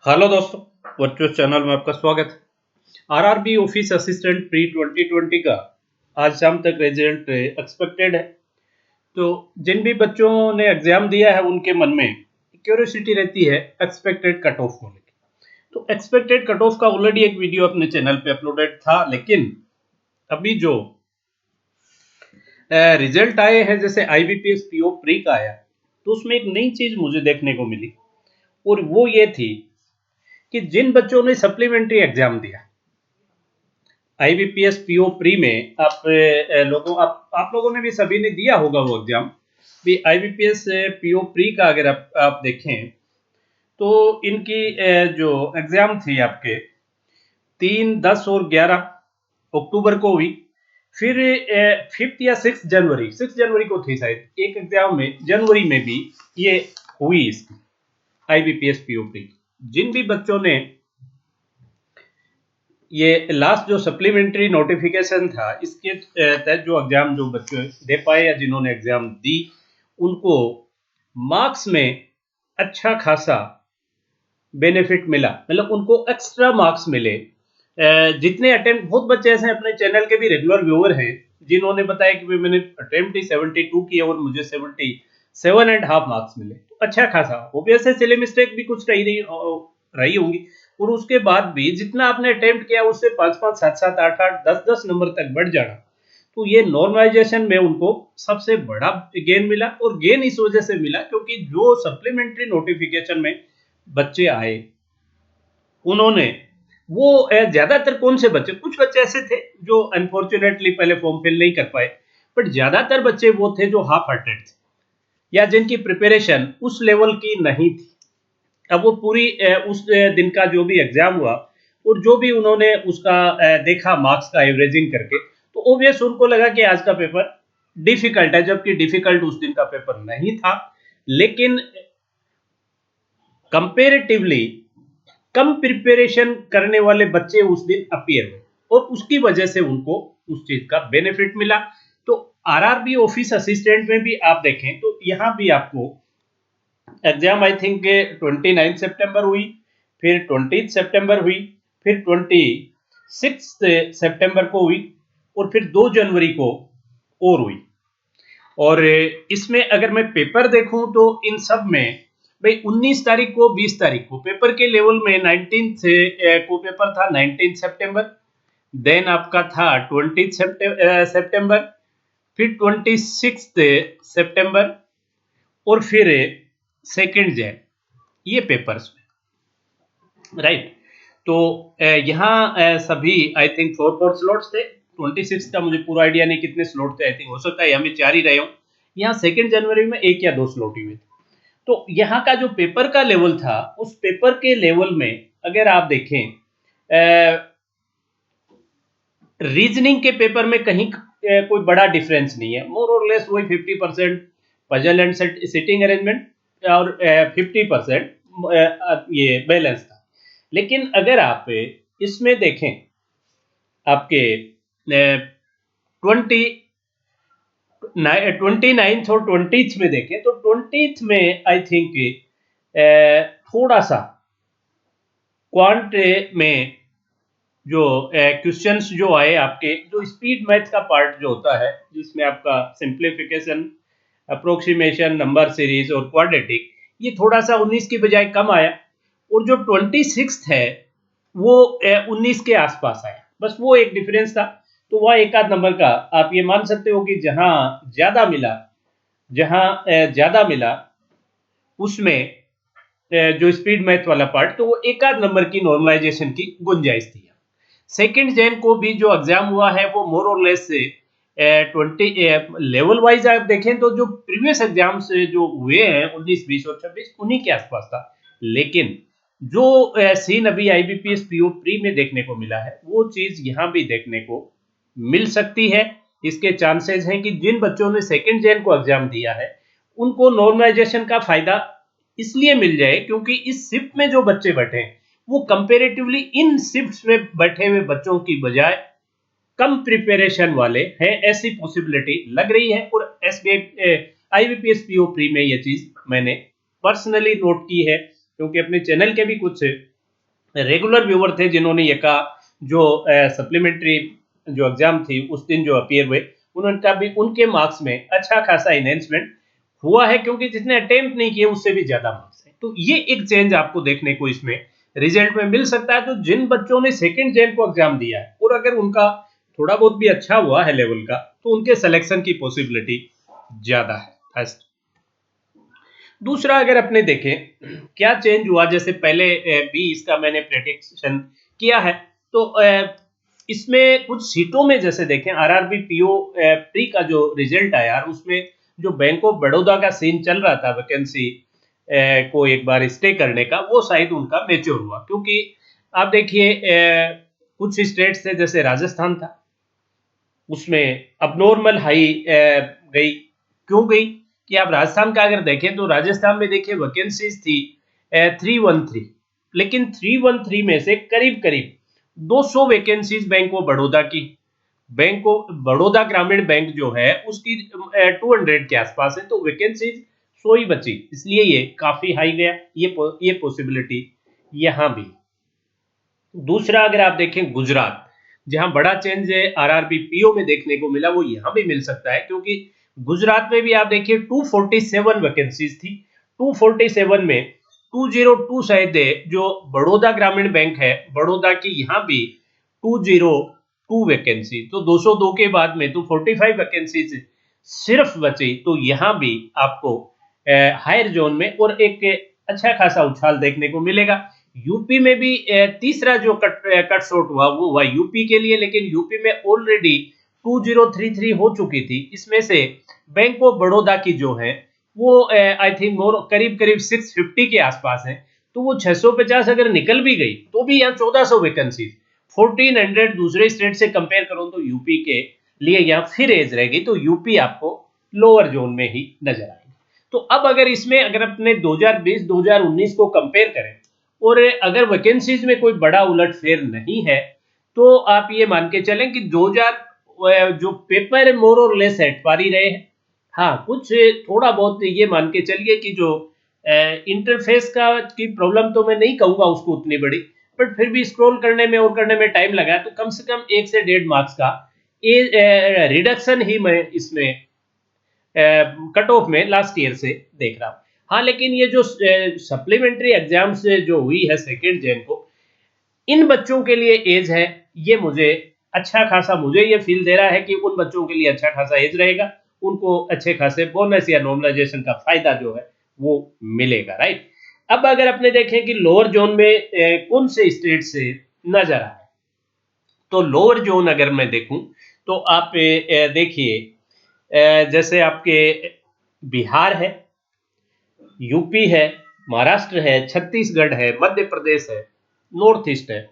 Hello दोस्तों, virtual channel में आपका स्वागत है। आरआरबी ऑफिस असिस्टेंट प्री 2020 का आज शाम तक रिजल्ट एक्सपेक्टेड है। तो जिन भी बच्चों ने एग्जाम दिया है उनके मन में क्यूरियोसिटी रहती है एक्सपेक्टेड कट ऑफ को लेकर। तो एक्सपेक्टेड कट ऑफ का ऑलरेडी एक वीडियो अपने चैनल पे अपलोडेड था, लेकिन अभी जो रिजल्ट आए हैं जैसे आईबीपीएस पीओ प्री का आया, तो उसमें एक नई चीज मुझे देखने को मिली और वो ये थी कि जिन बच्चों ने सप्लीमेंट्री एग्जाम दिया आईबीपीएस पीओ प्री में, आप लोगों ने भी सभी ने दिया होगा वो एग्जाम भी। आईबीपीएस पीओ प्री का अगर आप देखें तो इनकी जो एग्जाम थी आपके 3, 10 और 11 अक्टूबर को हुई। फिर 5 या 6 जनवरी को थी शायद एक एग्जाम में, जनवरी में भी ये हुई इसकी आईबीपीएस पीओ प्री। जिन भी बच्चों ने ये लास्ट जो सप्लीमेंट्री नोटिफिकेशन था इसके तहत जो एग्जाम जो बच्चे दे पाए या जिन्होंने एग्जाम दी, उनको मार्क्स में अच्छा खासा बेनिफिट मिला, मतलब उनको एक्स्ट्रा मार्क्स मिले। जितने अटेम्प्ट, बहुत बच्चे ऐसे अपने चैनल के भी रेगुलर व्यूअर हैं जिन्होंने बताया कि मैंने अटेम्प्ट ही 72 किए और मुझे 77.5 मार्क्स मिले। तो अच्छा खासा, ऑब्वियस है सिली मिस्टेक भी कुछ रही होंगी, और उसके बाद भी जितना आपने अटेम्प्ट किया उससे 5-5, 7-7, 8-8, 10-10 नंबर तक बढ़ जाना, तो ये नॉर्मलाइजेशन में उनको सबसे बड़ा गेन मिला। और गेन इस वजह से मिला क्योंकि जो सप्लीमेंट्री नोटिफिकेशन में बच्चे आए उन्होंने वो ज्यादातर कौन से बच्चे, कुछ बच्चे ऐसे थे जो अनफॉर्चुनेटली पहले फॉर्म फिल नहीं कर पाए, बट ज्यादातर बच्चे वो थे जो हाफ हार्टेड थे या जिनकी प्रिपरेशन उस लेवल की नहीं थी। अब वो पूरी उस दिन का जो भी एग्जाम हुआ और जो भी उन्होंने उसका देखा मार्क्स का एवरेजिंग करके, तो ओबियस उनको लगा कि आज का पेपर डिफिकल्ट है, जबकि डिफिकल्ट उस दिन का पेपर नहीं था। लेकिन कंपेरेटिवली कम प्रिपरेशन करने वाले बच्चे उस दिन अपीयर हुए और उसकी वजह से उनको उस चीज का बेनिफिट मिला। तो आरआरबी ऑफिस असिस्टेंट में भी आप देखें तो यहां भी आपको एग्जाम आई थिंक 29 सितंबर हुई, फिर 20 सितंबर हुई, फिर 26 सितंबर को हुई और फिर 2 जनवरी को और हुई। और इसमें अगर मैं पेपर देखूं तो इन सब में भाई 19 तारीख को, 20 तारीख को पेपर के लेवल में 19 से को पेपर था 19 सितंबर, देन आपका था 20 सितंबर, फिर 26 सितंबर और फिर 2 जैन, ये पेपर्स में, राइट। तो यहाँ सभी आई थिंक 4 स्लॉट्स थे। 26 का मुझे पूरा आइडिया नहीं कितने स्लॉट थे, आई थिंक हो सकता है हमें 4 ही रहे हों। यहाँ 2 जनवरी में 1 या 2 स्लॉट ही हुए थे। तो यहाँ का जो पेपर का लेवल था, उस पेपर के लेवल में अगर आप देखें रीजनिंग के पेपर में कहीं कोई बड़ा डिफरेंस नहीं है, मोर और लेस वही 50% पजल एंड सिटिंग अरेंजमेंट और 50% ये बैलेंस था। लेकिन अगर आप इसमें देखें आपके 29th और 20th में देखें तो 20th में आई थिंक थोड़ा सा क्वांट में जो क्वेश्चंस जो आए आपके, जो स्पीड मैथ का पार्ट जो होता है जिसमें आपका सिंप्लीफिकेशन, अप्रोक्सीमेशन, नंबर सीरीज और क्वाड्रेटिक, ये थोड़ा सा 19 की बजाय कम आया। और जो 26 है वो 19 के आसपास आया, बस वो एक डिफरेंस था। तो वह एक आध नंबर का आप ये मान सकते हो कि जहां ज्यादा मिला उसमें जो स्पीड मैथ वाला पार्ट, तो वो एक आध नंबर की नॉर्मलाइजेशन की गुंजाइश थी। 2 जैन को भी जो एग्जाम हुआ है वो मोर और लेस 20 लेवल वाइज आप देखें तो जो प्रीवियस एग्जाम से जो हुए हैं 19, 20 और 26 उन्हीं के आसपास था। लेकिन जो सीन अभी आईबीपीएस पीओ प्री में देखने को मिला है वो चीज यहाँ भी देखने को मिल सकती है। इसके चांसेस हैं कि जिन बच्चों ने 2 जैन को एग्जाम दिया है उनको नॉर्मलाइजेशन का फायदा इसलिए मिल जाए क्योंकि इस शिफ्ट में जो बच्चे बैठे हैं वो कंपेरेटिवली इन शिफ्ट्स में बैठे हुए बच्चों की बजाय कम प्रिपरेशन वाले हैं, ऐसी पॉसिबिलिटी लग रही है। और आईबीपीएस पीओ प्री में ये चीज मैंने पर्सनली नोट की है क्योंकि अपने चैनल के भी कुछ रेगुलर व्यूअर थे जिन्होंने ये कहा, जो सप्लीमेंट्री जो एग्जाम थी उस दिन जो अपीयर हुए, उन्होंने कहा भी उनके मार्क्स में अच्छा खासा इनहेंसमेंट हुआ है, क्योंकि जिसने अटेम्प्ट नहीं किए उससे भी ज्यादा मार्क्स है। तो ये एक चेंज आपको देखने को इसमें रिजल्ट में मिल सकता है। तो जिन बच्चों ने सेकेंड जेन को एग्जाम दिया है और अगर उनका थोड़ा बहुत भी अच्छा हुआ है लेवल का, तो उनके सिलेक्शन की पॉसिबिलिटी ज्यादा है। फर्स्ट। दूसरा, अगर अपने देखें क्या चेंज हुआ, जैसे पहले भी इसका मैंने प्रेडिक्शन किया है, तो इसमें कुछ सीटों में जैसे देखें आरआरबी पीओ प्री का जो रिजल्ट आया, उसमें जो बैंक ऑफ बड़ौदा का सीन चल रहा था वैकेंसी को एक बार स्टे करने का, वो शायद उनका मेच्योर हुआ। क्योंकि आप देखिए कुछ स्टेट्स थे जैसे राजस्थान था, उसमें अब नॉर्मल हाई गई। क्यों गई कि आप राजस्थान का अगर देखें तो राजस्थान में देखिए वैकेंसीज थी 313, लेकिन 313 में से करीब करीब 200 वैकेंसीज बैंक ऑफ बड़ौदा की, बैंक ऑफ बड़ौदा ग्रामीण बैंक जो है उसकी 200 के आसपास है, तो वैकेंसीज 100 ही बची, इसलिए ये काफी हाई गया। ये पॉसिबिलिटी यहाँ भी। दूसरा, अगर आप देखें गुजरात, जहां बड़ा चेंज है आरआरबी पीओ में देखने को मिला, वो यहां भी मिल सकता है। क्योंकि गुजरात में भी आप देखिए 247 वैकेंसीज थी, 247 में 202 शायद जो बड़ौदा ग्रामीण बैंक है बड़ौदा की, यहां भी 202 वैकेंसी, तो 202 के बाद में तो 45 वैकेंसीज सिर्फ बची। तो यहां भी आपको हायर जोन में और एक अच्छा खासा उछाल देखने को मिलेगा। यूपी में भी तीसरा जो कट शॉट हुआ वो हुआ यूपी के लिए, लेकिन यूपी में ऑलरेडी 2033 हो चुकी थी। इसमें से बैंक ऑफ बड़ौदा की जो है वो आई थिंक मोर करीब करीब 650 के आसपास है, तो वो 650 अगर निकल भी गई तो भी यहाँ 1400 वैकेंसी, 1400 दूसरे स्टेट से कंपेयर करो तो यूपी के लिए यहाँ फिर एज रहेगी, तो यूपी आपको लोअर जोन में ही नजर आएगी। तो अब अगर इसमें अगर अपने 2020-2019 को कंपेयर करें और अगर वैकेंसीज में कोई बड़ा उलटफेर नहीं है, तो आप ये मान के चलें कि 2000 जो पेपर मोर और लेस एट पार ही रहे हैं। हाँ, कुछ थोड़ा बहुत ये मान के चलिए कि जो इंटरफेस का की प्रॉब्लम तो मैं नहीं कहूंगा उसको उतनी बड़ी, बट फिर भी स्क्रॉल करने में और करने में टाइम लगा, तो कम से कम 1 से 1.5 मार्क्स का रिडक्शन ही मैं इसमें कट ऑफ में लास्ट ईयर से देख रहा हूँ। हाँ, लेकिन ये जो सप्लीमेंट्री एग्जाम से जो हुई है सेकेंड जेन को, इन बच्चों के लिए एज है, ये मुझे अच्छा खासा मुझे ये फील दे रहा है कि उन बच्चों के लिए अच्छा खासा एज रहेगा, उनको अच्छे खासे बोनस या नॉर्मलाइजेशन का फायदा जो है वो मिलेगा। राइट। अब अगर अपने देखें कि लोअर जोन में कौन से स्टेट से नजर आए, तो लोअर जोन अगर मैं देखूं तो आप देखिए जैसे आपके बिहार है, यूपी है, महाराष्ट्र है, छत्तीसगढ़ है, मध्य प्रदेश है, नॉर्थ ईस्ट है,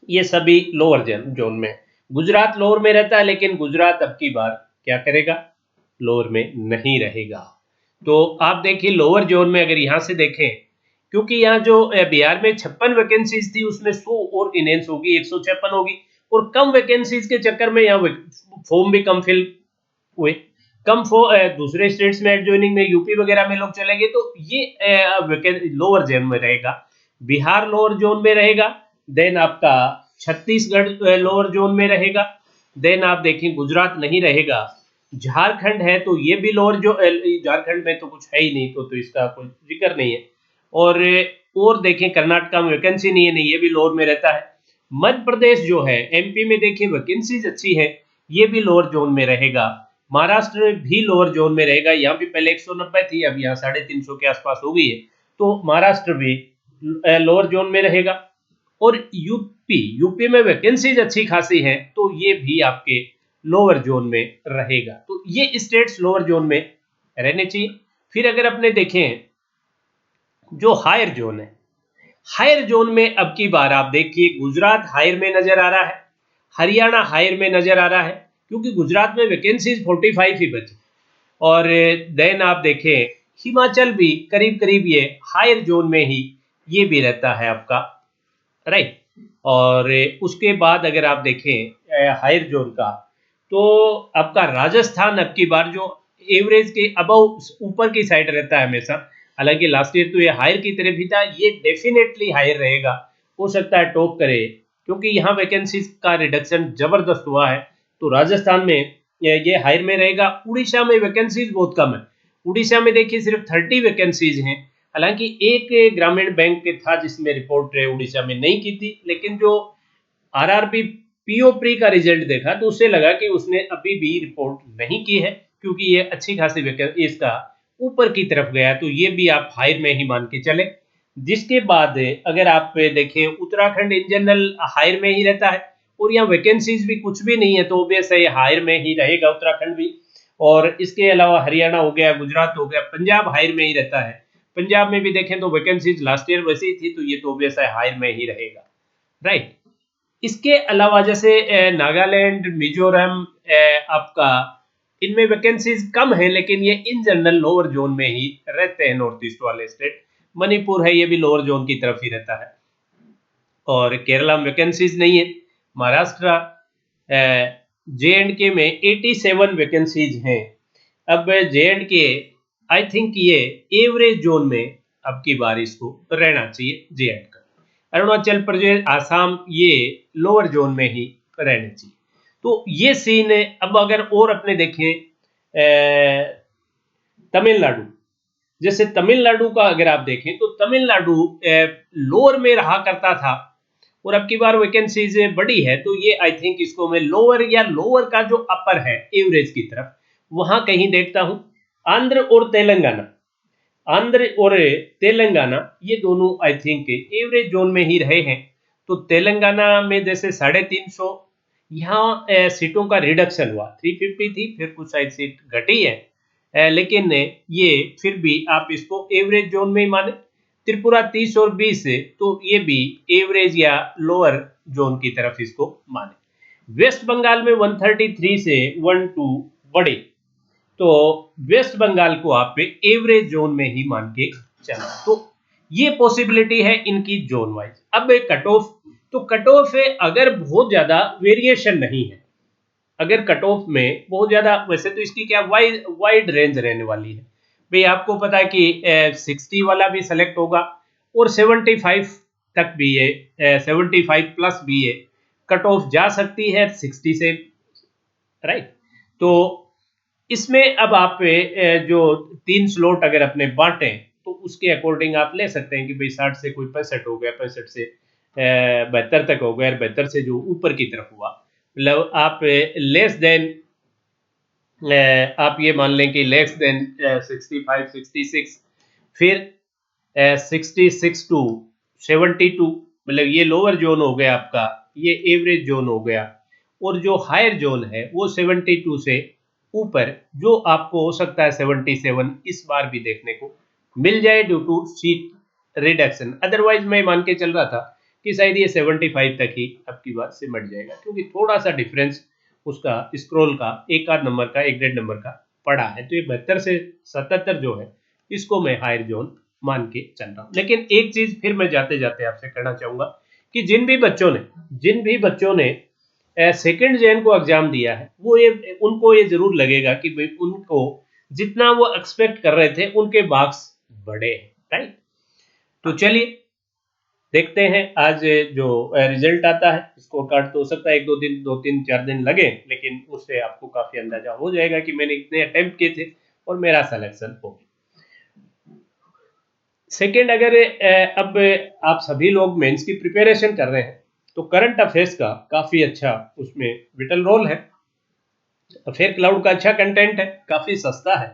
ये सभी लोअर जोन में। गुजरात लोअर में रहता है, लेकिन गुजरात अब की बार क्या करेगा, लोअर में नहीं रहेगा। तो आप देखिए लोअर जोन में अगर यहां से देखें, क्योंकि यहाँ जो बिहार में 56 वैकेंसीज थी उसमें 100 और इनहेंस होगी, 156 होगी, और कम वैकेंसीज के चक्कर में यहाँ फॉर्म भी कम फिल हुए, दूसरे स्टेट्स में एड ज्वाइनिंग में यूपी वगैरह में लोग चलेंगे, तो ये लोअर जोन में रहेगा। बिहार लोअर जोन में रहेगा, देन आपका छत्तीसगढ़ लोअर जोन में रहेगा, देन आप देखें गुजरात नहीं रहेगा, झारखंड है तो ये भी लोअर जो झारखंड में तो कुछ है ही नहीं, तो इसका कोई जिक्र नहीं है। और देखें कर्नाटका में वैकेंसी नहीं है, नहीं ये भी लोअर में रहता है। मध्य प्रदेश जो है, एमपी में देखिए वैकेंसीज अच्छी है, ये भी लोअर जोन में रहेगा। महाराष्ट्र भी लोअर जोन में रहेगा, यहाँ भी पहले 190 थी, अब यहाँ 350 के आसपास हो गई है, तो महाराष्ट्र भी लोअर जोन में रहेगा। और यूपी में वैकेंसीज अच्छी खासी है, तो ये भी आपके लोअर जोन में रहेगा। तो ये स्टेट्स लोअर जोन में रहने चाहिए। फिर अगर अपने देखें जो हायर जोन है, हायर जोन में अब की बार आप देखिए गुजरात हायर में नजर आ रहा है, हरियाणा हायर में नजर आ रहा है, क्योंकि गुजरात में वैकेंसीज 45 ही बची। और देन आप देखें हिमाचल भी करीब करीब ये हायर जोन में ही ये भी रहता है आपका। राइट। और उसके बाद अगर आप देखें हायर जोन का, तो आपका राजस्थान अब की बार जो एवरेज के अबव ऊपर की साइड रहता है हमेशा, हालांकि लास्ट ईयर तो ये हायर की तरफ ही था, ये डेफिनेटली हायर रहेगा। हो सकता है टॉप करे, क्योंकि यहाँ वैकेंसीज का रिडक्शन जबरदस्त हुआ है। तो राजस्थान में ये हायर में रहेगा। उड़ीसा में वैकेंसीज बहुत कम है। उड़ीसा में देखिए सिर्फ 30 वैकेंसीज हैं। हालांकि एक ग्रामीण बैंक के था जिसमें रिपोर्ट उड़ीसा में नहीं की थी, लेकिन जो आरआरबी पीओ प्री का रिजल्ट देखा तो उससे लगा कि उसने अभी भी रिपोर्ट नहीं की है, क्योंकि ये अच्छी खासी इसका ऊपर की तरफ गया, तो ये भी आप हायर में ही मान के चले। जिसके बाद अगर आप देखें उत्तराखंड इन जनरल हायर में ही रहता है, और यहाँ वैकेंसीज भी कुछ भी नहीं है, तो ऑब्वियस है ये हायर में ही रहेगा उत्तराखंड भी। और इसके अलावा हरियाणा हो गया, गुजरात हो गया, पंजाब हायर में ही रहता है। पंजाब में भी देखें तो वैकेंसीज लास्ट ईयर वैसी ही थी, तो ये तो ऑब्वियस है हायर में ही रहेगा, राइट। इसके अलावा जैसे नागालैंड, मिजोरम, आपका इनमें वैकेंसीज कम है, लेकिन ये इन जनरल लोअर जोन में ही रहते हैं, नॉर्थ ईस्ट वाले स्टेट। मणिपुर है, ये भी लोअर जोन की तरफ ही रहता है। और केरला में वैकेंसीज नहीं है। महाराष्ट्र, जे एंड के में 87 वैकेंसीज हैं। अब जे एंड के आई थिंक ये एवरेज जोन में अब की बार इसको रहना चाहिए जे एंड का। अरुणाचल प्रदेश, आसाम ये लोअर जोन में ही रहने चाहिए। तो ये सीन है। अब अगर और अपने देखें तमिलनाडु, जैसे तमिलनाडु का अगर आप देखें तो तमिलनाडु लोअर में रहा करता था, और अब की बार वैकेंसीज बड़ी है, तो ये आई थिंक इसको मैं लोअर या लोअर का जो अपर है एवरेज की तरफ वहां कहीं देखता हूं। आंध्र और तेलंगाना, आंध्र और तेलंगाना ये दोनों आई थिंक एवरेज जोन में ही रहे हैं। तो तेलंगाना में जैसे 350, यहाँ सीटों का रिडक्शन हुआ, 350 थी, फिर कुछ शायद सीट घटी है, लेकिन ये फिर भी आप इसको एवरेज जोन में ही माने। त्रिपुरा 30 और 20 है, तो ये भी एवरेज या लोअर जोन की तरफ इसको माने। वेस्ट बंगाल में 133 से 12 बढ़े, तो वेस्ट बंगाल को आप एवरेज जोन में ही मान के चलना। तो ये पॉसिबिलिटी है इनकी जोन वाइज। अब कट ऑफ, तो कट ऑफ अगर बहुत ज्यादा वेरिएशन नहीं है, अगर कट ऑफ में बहुत ज्यादा, वैसे तो इसकी क्या वाइड वाइड रेंज रहने वाली है भाई। आपको पता है कि 60 वाला भी सेलेक्ट होगा, और 75 तक भी है, 75 प्लस भी है। कट ऑफ जा सकती है 60 से, राइट। तो इसमें अब आप जो 3 स्लॉट अगर अपने बांटे, तो उसके अकॉर्डिंग आप ले सकते हैं कि भाई 60 से कोई 65 हो गया, 65 से 72 तक हो गया, 72 से जो ऊपर की तरफ हुआ, मतलब आप लेस देन, आप ये मान लें कि लेस देन 65, 66, फिर 66 टू 72, मतलब ये लोअर जोन हो गया आपका, ये एवरेज जोन हो गया। और जो हायर जोन है वो 72 से ऊपर, जो आपको हो सकता है 77 इस बार भी देखने को मिल जाए due to seat reduction. Otherwise मैं मान के चल रहा था कि शायद ये 75 तक ही अब की बार सिमट जाएगा, क्योंकि थोड़ा सा डिफरेंस उसका स्क्रॉल का एक आध नंबर का, एक डेढ़ नंबर का पड़ा है। तो ये 72 से 77 जो है, इसको मैं हायर जोन मान के चल रहा हूँ। लेकिन एक चीज फिर मैं जाते जाते आपसे कहना चाहूंगा कि जिन भी बच्चों ने सेकंड जेन को एग्जाम दिया है, वो ये उनको ये जरूर लगेगा कि भाई उनको जितना वो एक्सपेक्ट कर रहे थे उनके मार्क्स बढ़े हैं, राइट। तो चलिए देखते हैं आज जो रिजल्ट आता है, स्कोर कार्ड तो हो सकता है 1-2 दिन, 2-3-4 दिन लगे, लेकिन उससे आपको काफी अंदाजा हो जाएगा कि मैंने इतने अटेम्प्ट किए थे और मेरा सिलेक्शन हो गया। सेकेंड, अगर अब आप सभी लोग मेंस की प्रिपरेशन कर रहे हैं, तो करंट अफेयर्स का काफी अच्छा उसमें विटल रोल है। अफेयर क्लाउड का अच्छा कंटेंट है, काफी सस्ता है,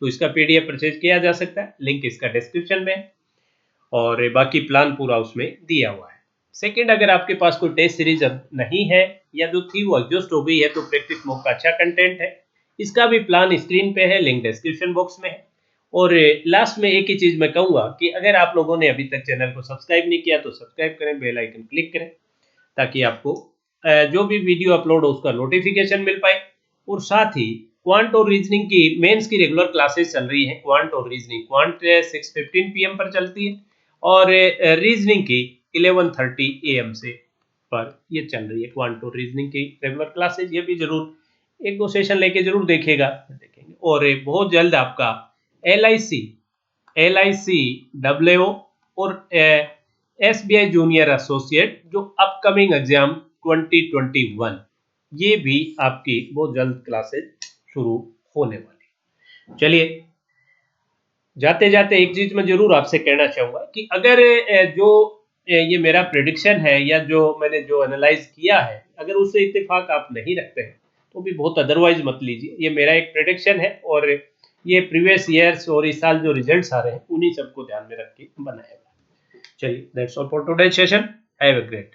तो इसका पीडीएफ परचेज किया जा सकता है, लिंक इसका डिस्क्रिप्शन में है, और बाकी प्लान पूरा उसमें दिया हुआ है। सेकंड, अगर आपके पास कोई टेस्ट सीरीज अब नहीं है या जो थी वो एग्जॉस्ट हो गई है, तो प्रैक्टिस मोड का अच्छा कंटेंट है, इसका भी प्लान स्क्रीन पे है, लिंक डिस्क्रिप्शन बॉक्स में है। और लास्ट में एक ही चीज मैं कहूंगा कि अगर आप लोगों ने अभी तक चैनल को सब्सक्राइब नहीं किया तो सब्सक्राइब करें, बेल आइकन क्लिक करें, ताकि आपको जो भी वीडियो अपलोड हो उसका नोटिफिकेशन मिल पाए। और साथ ही क्वांट और रीजनिंग की मेंस की रेगुलर क्लासेस चल रही हैं। क्वांट और रीजनिंग, क्वांट 6:15 PM पर चलती है, और रीजनिंग की 11:30 AM से पर ये चल रही है क्वांट और रीजनिंग की रेगुलर क्लासेज। ये भी जरूर 1-2 सेशन लेके जरूर देखेंगे। और बहुत जल्द आपका LIC, WO और SBI जूनियर एसोसिएट जो अपकमिंग एग्जाम 2021, ये भी आपकी बहुत जल्द क्लासेज शुरू होने वाली। चलिए, जाते जाते एक चीज मैं जरूर आपसे कहना चाहूंगा कि अगर जो ये मेरा प्रेडिक्शन है या जो मैंने जो एनालाइज किया है, अगर उससे इत्तेफाक आप नहीं रखते हैं तो भी बहुत अदरवाइज मत लीजिए। ये मेरा एक प्रेडिक्शन है और ये प्रीवियस ईयर्स और इस साल जो रिजल्ट्स आ रहे हैं उन्हीं सबको ध्यान में रख के बनाया गया। चलिए, that's all for today session. Have a great